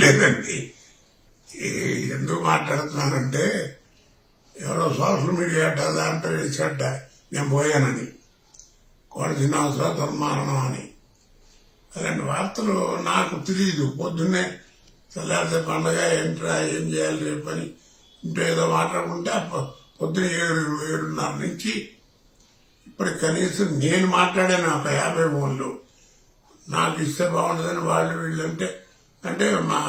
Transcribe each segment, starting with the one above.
లేదండి, ఎందుకు మాట్లాడుతున్నానంటే ఎవరో సోషల్ మీడియా దాంట్లో వేసాట నేను పోయానని, కోట శ్రీనివాసరావు దుర్మారణం అని. అలాంటి వార్తలు నాకు తెలియదు. పొద్దున్నే తెల్లారితే పండగ ఏంట్రా ఏం చేయాలి రేపు అని ఇంట్లో ఏదో మాట్లాడుకుంటే పొద్దున్న 7:30 నుంచి ఇప్పటికి కనీసం నేను మాట్లాడాను ఒక 50 ఫోన్లు. నాకు ఇస్తే బాగుంటుందని వాళ్ళు వీళ్ళంటే అంటే మా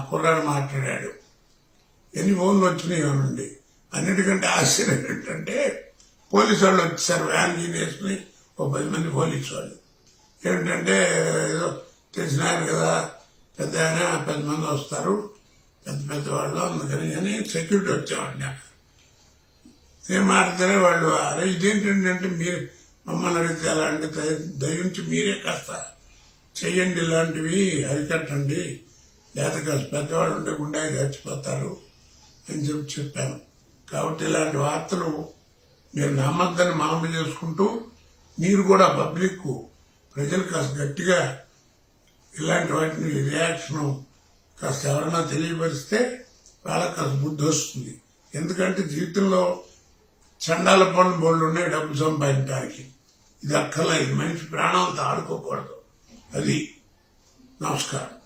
కుర్రాడు మాట్లాడాడు. ఎన్ని ఫోన్లు వచ్చినాయి నుండి. అన్నిటికంటే ఆశ్చర్యం ఏంటంటే పోలీసు వాళ్ళు వచ్చేసారు, వ్యాన్ వేసుకుని 10 మంది పోలీసు వాళ్ళు. ఏంటంటే ఏదో తెలిసిన ఆయన కదా, పెద్ద ఆయన 10 మంది వస్తారు, పెద్ద వాళ్ళు, అందుకని అని సెక్యూరిటీ వచ్చేవాడిని. అక్కడ ఏం మాట్లాడితే వాళ్ళు అరే ఇదేంటంటే మీరు మమ్మల్ని అడిగితే ఎలా అంటే దయించి మీరే కాస్త చెయ్యండి, ఇలాంటివి అరికట్టండి, లేదా కాస్త పెద్దవాళ్ళు ఉంటే గుండె చచ్చిపోతారు అని చెప్పాను. కాబట్టి ఇలాంటి వార్తలు మీరు నమ్మద్దని మామూలు చేసుకుంటూ మీరు కూడా పబ్లిక్ ప్రజలు కాస్త గట్టిగా ఇలాంటి వాటిని రియాక్షన్ కాస్త ఎవరైనా తెలియపరిస్తే వాళ్ళకి కాస్త బుద్ధి వస్తుంది. ఎందుకంటే జీవితంలో చండాల పనులు బోళ్ళు ఉన్నాయి డబ్బు సంపాదించడానికి. ఇది అక్కర్లేదు, మనిషి ప్రాణాలతో ఆడుకోకూడదు. అది. నమస్కారం.